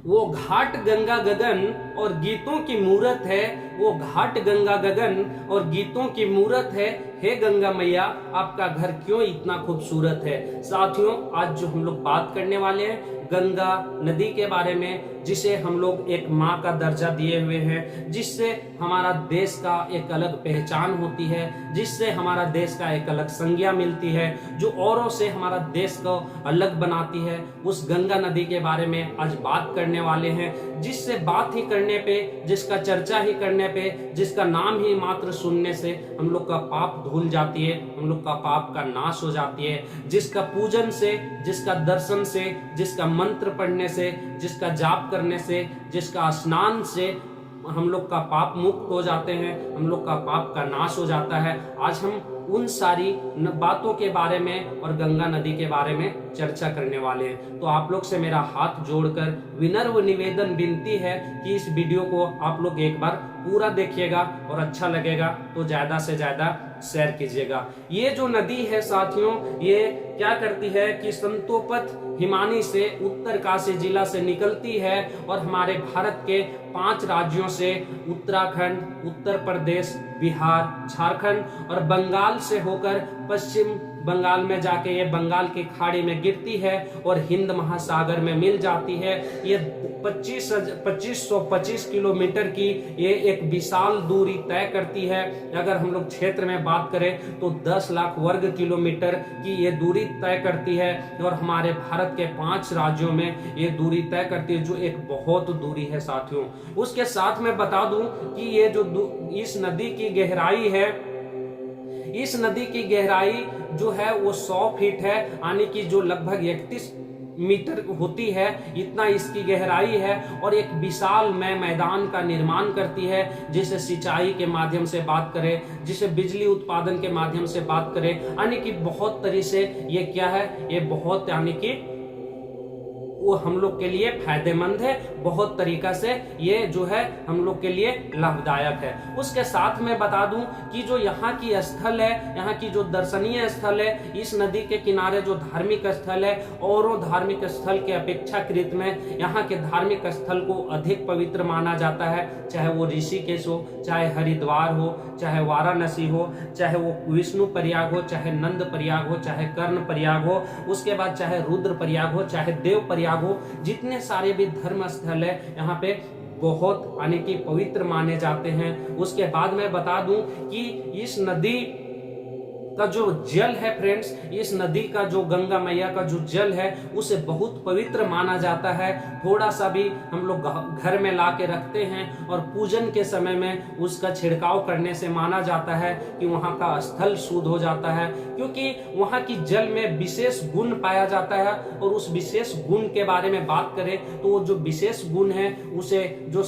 वो घाट गंगा गगन और गीतों की मूरत है, वो घाट गंगा गगन और गीतों की मूरत है। हे गंगा मैया आपका घर क्यों इतना खूबसूरत है। साथियों, आज जो हम लोग बात करने वाले हैं गंगा नदी के बारे में, जिसे हम लोग एक माँ का दर्जा दिए हुए हैं, जिससे हमारा देश का एक अलग पहचान होती है, जिससे हमारा देश का एक अलग संज्ञा मिलती है, जो औरों से हमारा देश को अलग बनाती है। उस गंगा नदी के बारे में आज बात करने वाले हैं, जिससे बात ही करने पे, जिसका चर्चा ही करने पे, जिसका नाम ही मात्र सुनने से हम लोग का पाप धुल जाती है, हम लोग का पाप का नाश हो जाती है, जिसका पूजन से, जिसका दर्शन से, जिसका मंत्र पढ़ने से, जिसका जाप करने से, जिसका स्नान से हम लोग का पाप मुक्त हो जाते हैं, हम लोग का पाप का नाश हो जाता है। आज हम उन सारी बातों के बारे में और गंगा नदी के बारे में चर्चा करने वाले हैं। तो आप लोग से मेरा हाथ जोड़कर विनम्र निवेदन विनती है कि इस वीडियो को आप लोग एक बार पूरा देखिएगा और अच्छा लगेगा तो ज्यादा से ज्यादा शेयर कीजिएगा। ये जो नदी है साथियों, ये क्या करती है कि संतोपथ हिमानी से उत्तरकाशी जिला से निकलती है और हमारे भारत के 5 राज्यों से उत्तराखंड, उत्तर प्रदेश, बिहार, झारखंड और बंगाल से होकर पश्चिम बंगाल में जाके ये बंगाल की खाड़ी में गिरती है और हिंद महासागर में मिल जाती है। ये 2525 किलोमीटर की ये एक विशाल दूरी तय करती है। अगर हम लोग क्षेत्र में बात करें तो 10 लाख वर्ग किलोमीटर की ये दूरी तय करती है और हमारे भारत के 5 राज्यों में ये दूरी तय करती है, जो एक बहुत दूरी है साथियों। उसके साथ में बता दूं कि ये जो इस नदी की गहराई है, इस नदी की गहराई जो है वो 100 फीट है, यानी कि जो लगभग 31 मीटर होती है, इतना इसकी गहराई है। और एक विशाल मैदान का निर्माण करती है, जिसे सिंचाई के माध्यम से बात करें, जिसे बिजली उत्पादन के माध्यम से बात करें, यानी कि बहुत तरीके से ये क्या है, ये बहुत यानी कि वो हम लोग के लिए फायदेमंद है, बहुत तरीका से ये जो है हम लोग के लिए लाभदायक है। उसके साथ में बता दूं कि जो यहाँ की स्थल है, यहाँ की जो दर्शनीय स्थल है, इस नदी के किनारे जो धार्मिक स्थल है, औरों धार्मिक स्थल के अपेक्षाकृत में यहाँ के धार्मिक स्थल को अधिक पवित्र माना जाता है। चाहे वो ऋषिकेश हो, चाहे हरिद्वार हो, चाहे वाराणसी हो, चाहे वो विष्णु प्रयाग हो, चाहे नंद प्रयाग हो, चाहे कर्ण प्रयाग हो, उसके बाद चाहे रुद्र प्रयाग हो, चाहे देव प्रयाग हो, जितने सारे भी धर्म स्थल है यहाँ पे बहुत यानी कि पवित्र माने जाते हैं। उसके बाद मैं बता दूं कि इस नदी का जो जल है फ्रेंड्स, इस नदी का जो गंगा मैया का जो जल है उसे बहुत पवित्र माना जाता है। थोड़ा सा भी हम लोग घर में ला के रखते हैं और पूजन के समय में उसका छिड़काव करने से माना जाता है कि वहाँ का स्थल शुद्ध हो जाता है, क्योंकि वहाँ की जल में विशेष गुण पाया जाता है। और उस विशेष गुण के बारे में बात करें तो वो जो विशेष गुण है उसे जो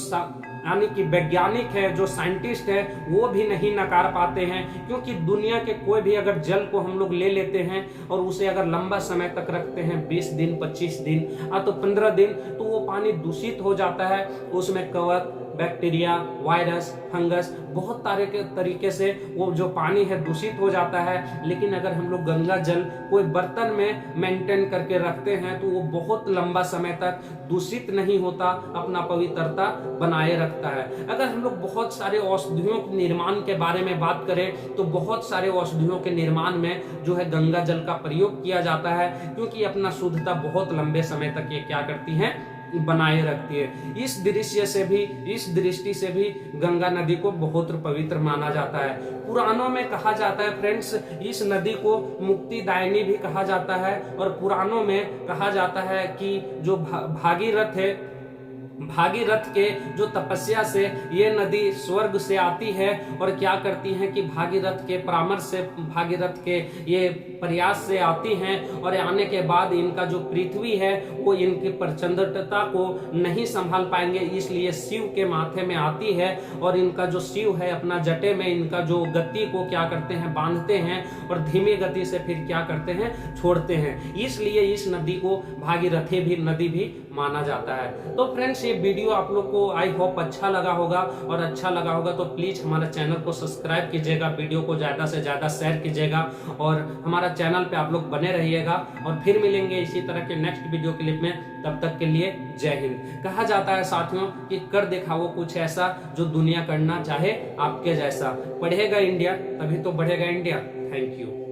यानी कि वैज्ञानिक है, जो साइंटिस्ट है, वो भी नहीं नकार पाते हैं। क्योंकि दुनिया के कोई भी अगर जल को हम लोग ले लेते हैं और उसे अगर लंबा समय तक रखते हैं, 20 दिन, 25 दिन तो 15 दिन, तो वो पानी दूषित हो जाता है। उसमें कवक, बैक्टीरिया, वायरस, फंगस, बहुत सारे के तरीके से वो जो पानी है दूषित हो जाता है। लेकिन अगर हम लोग गंगा जल कोई बर्तन में मेंटेन करके रखते हैं तो वो बहुत लंबा समय तक दूषित नहीं होता, अपना पवित्रता बनाए रखता है। अगर हम लोग बहुत सारे औषधियों के निर्माण के बारे में बात करें तो बहुत सारे औषधियों के निर्माण में जो है गंगा जल का प्रयोग किया जाता है, क्योंकि अपना शुद्धता बहुत लंबे समय तक ये क्या करती है, बनाए रखती है। इस दृष्टि से भी गंगा नदी को बहुत पवित्र माना जाता है। पुराणों में कहा जाता है फ्रेंड्स, इस नदी को मुक्तिदायिनी भी कहा जाता है। और पुराणों में कहा जाता है कि जो भागीरथ है, भागीरथ के जो तपस्या से ये नदी स्वर्ग से आती है और क्या करती हैं कि भागीरथ के परामर्श से, भागीरथ के ये प्रयास से आती हैं। और आने के बाद इनका जो पृथ्वी है वो इनकी प्रचंडता को नहीं संभाल पाएंगे, इसलिए शिव के माथे में आती है। और इनका जो शिव है अपना जटे में इनका जो गति को क्या करते हैं, बांधते हैं और धीमी गति से फिर क्या करते हैं, छोड़ते हैं। इसलिए इस नदी को भागीरथी भी नदी भी माना जाता है। तो फ्रेंड्स ये वीडियो आप लोग को आई होप अच्छा लगा होगा, और अच्छा लगा होगा तो प्लीज हमारा चैनल को सब्सक्राइब कीजिएगा, वीडियो को ज्यादा से ज्यादा शेयर कीजिएगा, और हमारा चैनल पे आप लोग बने रहिएगा। और फिर मिलेंगे इसी तरह के नेक्स्ट वीडियो क्लिप में, तब तक के लिए जय हिंद। कहा जाता है साथियों कि कर दिखाओ कुछ ऐसा जो दुनिया करना चाहे आपके जैसा। पढ़ेगा इंडिया तभी तो बढ़ेगा इंडिया। Thank you.